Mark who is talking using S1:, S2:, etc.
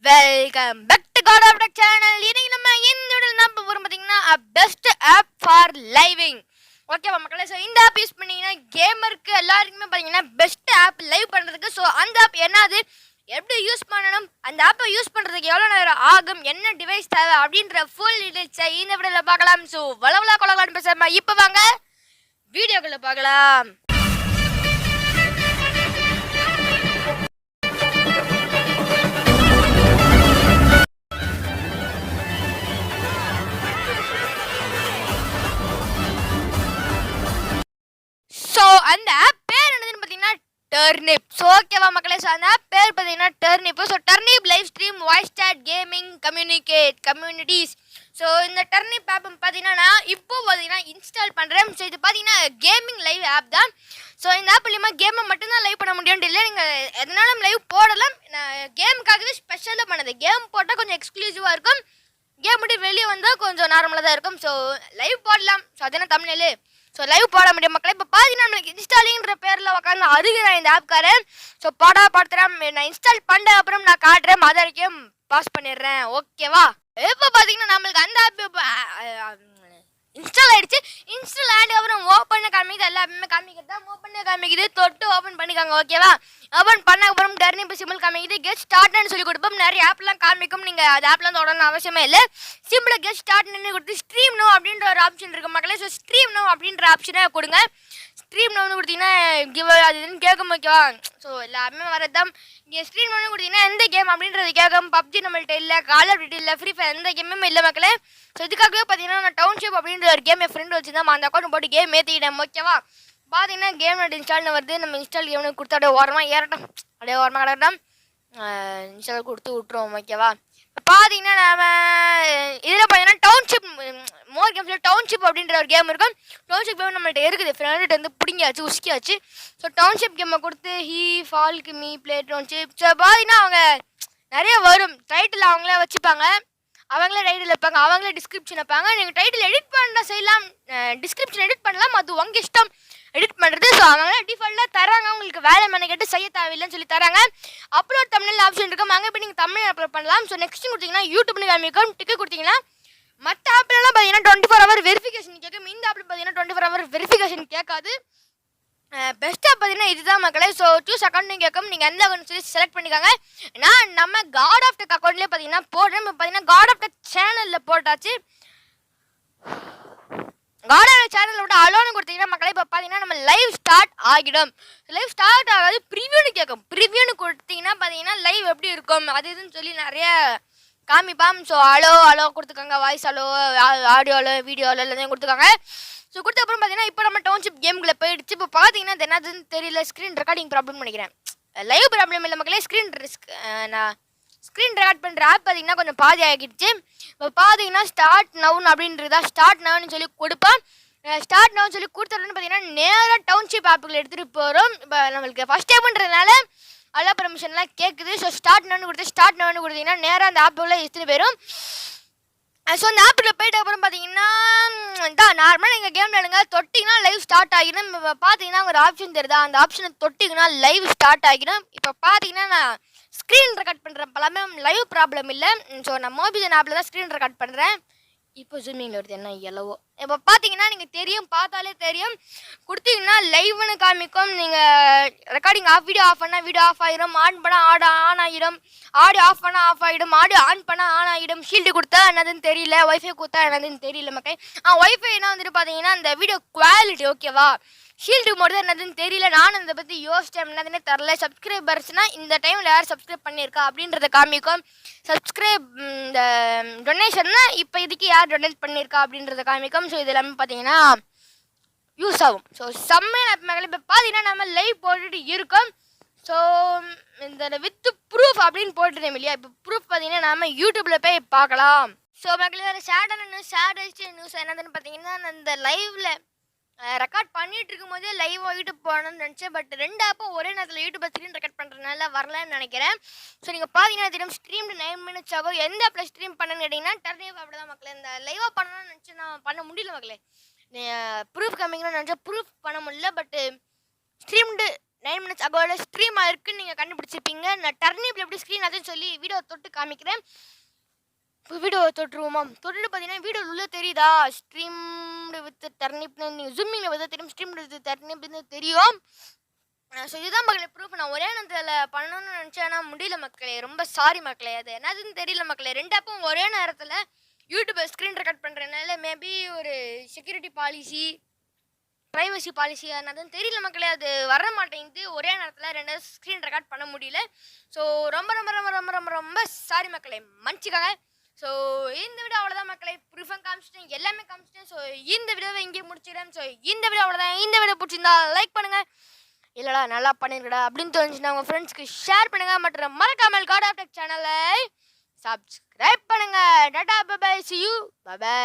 S1: Welcome back to God.of.tech channel. இன்னைக்கு நம்ம இந்த வீடியோல என்ன பார்க்க போறோம் பாத்தீங்கன்னா பெஸ்ட் ஆப் ஃபார் லைவிங். ஓகேவா மக்களே? ஸோ இந்த ஆப் யூஸ் பண்ணீங்கன்னா கேமருக்கு எல்லாருக்குமே பார்த்தீங்கன்னா பெஸ்ட் ஆப் லைவ் பண்ணுறதுக்கு. ஸோ அந்த ஆப் என்னது, எப்படி யூஸ் பண்ணணும், அந்த ஆப்பை யூஸ் பண்ணுறதுக்கு எவ்வளோ நேரம் ஆகும், என்ன டிவைஸ் தேவை அப்படின்ற ஃபுல் டீடைல்ஸை இந்த வீடியோவில் பார்க்கலாம். ஸோ வளவலா கொலகலான்னு பேசாமல் இப்போ வாங்க வீடியோக்குள்ளே பார்க்கலாம். ஸோ அந்த ஆப் பேர் என்னதுன்னு பார்த்தீங்கன்னா turnip. ஸோ ஓகேவா மக்களே? ஸோ அந்த ஆப் பேர் பார்த்தீங்கன்னா turnip. So turnip live stream voice chat gaming communities. So இந்த turnip ஆப் பார்த்தீங்கன்னா நான் இப்போ பார்த்தீங்கன்னா இன்ஸ்டால் பண்ணுறேன். ஸோ இது பார்த்தீங்கன்னா கேமிங் லைவ் ஆப் தான். ஸோ இந்த ஆப் மூலியமாக கேமை மட்டும்தான் லைவ் பண்ண முடியும் இல்லை, நீங்கள் எதனாலும் லைவ் போடலாம். கேமுக்காகவே ஸ்பெஷலாக பண்ணது. கேம் போட்டால் கொஞ்சம் எக்ஸ்க்ளூசிவாக இருக்கும், கேம் மட்டும் வெளியே வந்தால் கொஞ்சம் நார்மலாக தான் இருக்கும். ஸோ லைவ் போடலாம். ஸோ அதனால் தமிழ்நிலை ஸோ லைவ் போட முடியும் மக்களே. இப்போ பார்த்தீங்கன்னா நம்மளுக்கு இன்ஸ்டாலிங்கிற பேரில் உட்காந்து அருகிறேன் இந்த ஆப்காரன். ஸோ படுத்துறேன். நான் இன்ஸ்டால் பண்ண அப்புறம் நான் காட்டுறேன், அது வரைக்கும் பாஸ் பண்ணிடுறேன். ஓகேவா? இப்போ பார்த்தீங்கன்னா நம்மளுக்கு அந்த ஆப் இன்ஸ்டால் ஆகிடுச்சு. இன்ஸ்டால் ஆடி அப்புறம் ஓப்பன் காமிக்குது, எல்லாமே காமிக்கிறது தான். ஓப்பன் காமிக்குது, தொட்டு ஓப்பன் பண்ணிக்காங்க. ஓகேவா? ஓப்பன் பண்ண அப்புறம் டர்னிப் சிம்பிள் காமிக்குது. கெட் ஸ்டார்ட்னு சொல்லி கொடுப்போம். நிறைய ஆப்லாம் காமிக்கும், நீங்கள் அது ஆப்லாம் தொடரணும் அவசியமே இல்லை. சிம்பிளாக கெட் ஸ்டார்ட்னு கொடுத்து ஸ்ட்ரீம் நோ அப்படின்ற ஒரு ஆப்ஷன் இருக்குது மக்களே. ஸோ ஸ்ட்ரீம் நோ அப்படின்ற ஆப்ஷனை கொடுங்க. ஸ்ட்ரீம் நோன்னு கொடுத்தீங்கன்னா கிவ் அது இதுன்னு கேட்கும். ஓகேவா? ஸோ எல்லாமே வரது தான். இங்கே ஸ்ட்ரீம் நோன்னு கொடுத்தீங்கன்னா எந்த கேம் அப்படின்றது கேட்கும். பப்ஜி நம்மள்ட்ட இல்லை, கால் ஆஃப் டியூட்டி இல்லை, ஃப்ரீ ஃபயர் எந்த கேமுமே இல்லை மக்களே. ஸோ இதுக்காகவே பார்த்தீங்கன்னா நான் டவுன்ஷிப் அப்படின்ற ஒரு கேம் என் ஃப்ரெண்ட் வச்சுருந்தேன், அந்த அக்கௌண்ட் போட்டு கேம் ஏற்றிக்கிட்டேன். ஓகேவா? பார்த்தீங்கன்னா கேம் நோட் இன்ஸ்டால்னு வருது. நம்ம இன்ஸ்டால் கேம்னு கொடுத்து அப்படியே ஓரமாக ஏறட்டும், அப்படியே ஓரமாக கிடக்கட்டும். இன்ஸ்டால் கொடுத்து விட்ருவோம். ஓகேவா? பார்த்தீங்கன்னா நம்ம இதில் பார்த்தீங்கன்னா டவுன்ஷிப் மோர் கேம்ஸில் டவுன்ஷிப் அப்படின்ற ஒரு கேம் இருக்கும். டவுன்ஷிப் கேம் நம்மள்ட்ட இருக்குது, ஃப்ரெண்டு வந்து பிடிங்கியாச்சு, உசுக்கியாச்சு. ஸோ டவுன்ஷிப் கேமை கொடுத்து ஹீ ஃபால்க்கு மீ பிளே டவுன்ஷிப். ஸோ பார்த்தீங்கன்னா அவங்க நிறைய வரும் டைட்டில் அவங்களே வச்சுப்பாங்க, அவங்களே டைட்டில் வைப்பாங்க, அவங்களே டிஸ்கிரிப்ஷன் வைப்பாங்க. நீங்கள் டைட்டில் எடிட் பண்ண செய்யலாம், டிஸ்கிரிப்ஷன் எடிட் பண்ணலாம், அது உங்கள் இஷ்டம் எடிட் பண்ணுறது. ஸோ அவங்களே டிஃபால்ட்டாக தராங்க, உங்களுக்கு வேலை மெனக்கெட்டு செய்ய தேவையில்லைன்னு சொல்லி தராங்க. அப்லோட் தமிழில் ஆப்ஷன் இருக்கும், அங்கே போய் நீங்கள் தமிழ் அப்லோட் பண்ணலாம். ஸோ நெக்ஸ்ட் கொடுத்தீங்கன்னா யூடியூப்னு காமிக்கும். டிக்கெட் கொடுத்தீங்கன்னா மற்ற ஆப்லலாம் பார்த்தீங்கன்னா 24 hour வெரிஃபிகேஷன் கேட்கும். இந்த ஆப்பில் பார்த்தீங்கன்னா 24 hour வெரிஃபிகேஷன் கேட்காது. பெஸ்ட்டாக பார்த்தீங்கன்னா இதுதான் மக்களே. ஸோ சூஸ் அக்கௌண்ட் கேட்கும், நீங்கள் எந்த அக்கௌண்ட் சொல்லி செலக்ட் பண்ணிக்காங்க. நான் நம்ம God.of.tech அக்கௌண்ட்லேயே பார்த்தீங்கன்னா போடுறேன். இப்போ பார்த்தீங்கன்னா God.of.tech சேனலில் போட்டாச்சு. God.of.tech சேனலில் விட்டு அலோன்னு கொடுத்தீங்கன்னா மக்களே இப்போ பார்த்தீங்கன்னா நம்ம லைவ் ஸ்டார்ட் ஆகிடும். லைவ் ஸ்டார்ட் ஆகாது, ப்ரிவியூன்னு கேட்கும். ப்ரிவியூன்னு கொடுத்தீங்கன்னா பார்த்தீங்கன்னா லைவ் எப்படி இருக்கும் அது இதுன்னு சொல்லி நிறைய காமிப்பாம். ஸோ அலோ கொடுத்துக்காங்க, வாய்ஸ் அலோ, ஆடியோவில் வீடியோவில் எல்லாத்தையும் கொடுத்துக்காங்க. ஸோ கொடுத்த அப்புறம் பார்த்தீங்கன்னா இப்போ நம்ம டவுன்ஷிப் கேமுக்குள்ளே போயிடுச்சு. இப்போ பார்த்தீங்கன்னா அது என்னதுன்னு தெரியல, ஸ்க்ரீன் ரெக்கார்டிங் ப்ராப்ளம் நினைக்கிறேன். லைவ் ப்ராப்ளம் இல்லை மக்களே, நான் ஸ்க்ரீன் ரெக்கார்ட் பண்ணுற ஆப் பார்த்தீங்கன்னா கொஞ்சம் பாதி ஆகிடுச்சு. இப்போ பார்த்தீங்கன்னா ஸ்டார்ட் நவுன் அப்படின்றதா ஸ்டார்ட் நவுன்னு சொல்லி கொடுப்பேன். ஸ்டார்ட் நவுன்னு சொல்லி கொடுத்துருன்னு பார்த்தீங்கன்னா நேராக டவுன்ஷிப் ஆப்புக்குள்ள எடுத்துகிட்டு போகிறோம். இப்போ நம்மளுக்கு ஃபஸ்ட் டைம்ன்றதுனால அல்லா பர்மிஷன்லாம் கேட்குது. ஸோ ஸ்டார்ட் நவுன்னு கொடுத்தீங்கன்னா நேராக அந்த ஆப்புக்குள்ளே எடுத்துகிட்டு போயிடும். ஸோ அந்த ஆப்பில் போயிட்டு அப்புறம் பார்த்தீங்கன்னா தான் நார்மலாக நீங்கள் கேம் விளையாடுங்க, தொட்டிங்கன்னா லைவ் ஸ்டார்ட் ஆகிடும். இப்போ பார்த்தீங்கன்னா ஒரு ஆப்ஷன் தெரியுதா, அந்த ஆப்ஷனை தொட்டிங்கன்னா லைவ் ஸ்டார்ட் ஆகிடும். இப்போ பார்த்தீங்கன்னா நான் ஸ்க்ரீன் ரெக்கார்ட் பண்ணுறேன், பலமே லைவ் ப்ராப்ளம் இல்லை. ஸோ நான் மோபிஜன் ஆப்பில் தான் ஸ்க்ரீன் ரெக்கார்ட் பண்ணுறேன். இப்போ ஜூமிங்கில் வருது என்ன எல்லவோ. இப்போ பார்த்தீங்கன்னா நீங்கள் தெரியும், பார்த்தாலே தெரியும். கொடுத்தீங்கன்னா லைவ்னு காமிக்கும். நீங்கள் ரெக்கார்டிங் வீடியோ ஆஃப் பண்ணால் வீடியோ ஆஃப் ஆகிடும், ஆன் பண்ணால் ஆன் ஆகிடும், ஆடியோ ஆஃப் பண்ணால் ஆஃப் ஆகிடும், ஆடியோ ஆன் பண்ணால் ஆன் ஆகிடும். ஷீல்டு கொடுத்தா என்னதுன்னு தெரியல, ஒய்ஃபை கொடுத்தா என்னதுன்னு தெரியல மக்கள். ஒய்ஃபை என்ன வந்துட்டு பார்த்தீங்கன்னா அந்த வீடியோ குவாலிட்டி ஓகேவா, ஷீல்டு மட்டும் என்னதுன்னு தெரியல. நானும் இதை பற்றி யோசிச்சேன், என்னதுன்னு தெரில. சப்ஸ்கிரைபர்ஸ்னால் இந்த டைமில் யார் சப்ஸ்கிரைப் பண்ணியிருக்கா அப்படின்றத காமிக்கும். சப்ஸ்கிரைப் இந்த டொனேஷன்னா இப்போ இதுக்கு யார் டொனேட் பண்ணியிருக்கா அப்படின்றத காமிக்கும். ஸோ இது எல்லாமே பார்த்தீங்கன்னா யூஸ் ஆகும். ஸோ செம்மையான மகளே. இப்போ பார்த்தீங்கன்னா நம்ம லைவ் போட்டுட்டு இருக்கோம். ஸோ இந்த வித் ப்ரூஃப் அப்படின்னு போட்டுருந்தோம் இல்லையா, இப்போ ப்ரூஃப் பார்த்தீங்கன்னா நம்ம யூடியூப்பில் போய் பார்க்கலாம். ஸோ மக்களே வேறு சேடான நியூஸ் என்னதுன்னு பார்த்தீங்கன்னா இந்த லைவில் ரெக்கார்ட் பண்ணிட்டு இருக்கும் போதே லைவ் யூடியூப் போகணும்னு நினச்சேன். பட் 2 ஆப்பும் ஒரே நேரத்தில் யூடியூப் ஸ்க்ரீன் ரெக்கார்ட் பண்ணுறதுனால வரலன்னு நினைக்கிறேன். ஸோ நீங்கள் பார்த்தீங்கன்னா தெரியும் ஸ்ட்ரீம் 9 minutes ஆகும். எந்த ஆப்பில் ஸ்ட்ரீம் பண்ணணும்னு கேட்டிங்கன்னா டர்னிப் அப்படி தான் மக்களே. இந்த லைவாக பண்ணணும்னு நினச்சி நான் பண்ண முடியல மக்களே. ப்ரூஃப் காமிக்கணும்னு நினச்சா ப்ரூஃப் பண்ண முடியல. பட்டு ஸ்ட்ரீம்டு 9 minutes அகோட ஸ்ட்ரீம் ஆயிருக்குன்னு நீங்கள் கண்டுபிடிச்சிருப்பீங்க. நான் டர்னிப்ல எப்படி ஸ்க்ரீன் அதுன்னு சொல்லி வீடியோ தொட்டு காமிக்கிறேன். வீடியோ தொட்டுருவோமா? தொட்டுட்டு பார்த்தீங்கன்னா வீடியோ உள்ள தெரியுதா? ஸ்ட்ரீம்டு வித் டர்னிப்னு நீங்கள் ஜூமிங்கில் பார்த்தா தெரியும், ஸ்ட்ரீம்டு வித் டர்னிப்னு தெரியும். ஸோ இதுதான் மக்களே ப்ரூஃப். நான் ஒரே நேரத்தில் பண்ணணும்னு நினச்சேன், ஆனால் முடியல மக்களே. ரொம்ப சாரி மக்களே. அது என்னதுன்னு தெரியல மக்களே. 2 ஆப்பும் ஒரே நேரத்தில் யூடியூப் ஸ்க்ரீன் ரெக்கார்ட் பண்ணுறதுனால மேபி ஒரு செக்யூரிட்டி பாலிசி, ப்ரைவசி பாலிசி என்னதுன்னு தெரியல மக்களே. அது வர மாட்டேங்குது. ஒரே நேரத்தில் 2 ஸ்க்ரீன் ரெக்கார்ட் பண்ண முடியல. ஸோ ரொம்ப ரொம்ப ரொம்ப ரொம்ப ரொம்ப ரொம்ப சாரி மக்களே, மன்னிச்சுக்காங்க. ஸோ இந்த வீடியோ அவ்வளோதான் மக்களே. ப்ரூஃபும் காமிச்சிட்டேன், எல்லாமே காமிச்சிட்டேன். ஸோ இந்த வீடியோவை இங்கே முடிச்சிடுறேன். ஸோ இந்த வீடியோ அவ்வளோதான். இந்த வீடியோ பிடிச்சிருந்தா லைக் பண்ணுங்கள், இல்லடா நல்லா பண்ணிருக்கடா அப்படின்னு தோணுச்சுன்னா உங்கள் ஃப்ரெண்ட்ஸ்க்கு ஷேர் பண்ணுங்கள். மற்றும் மறக்காமல் God.of.tech சேனலை சப்ஸ்கிரைப் பண்ணுங்கள். Ta-ta bye bye, see you, bye bye.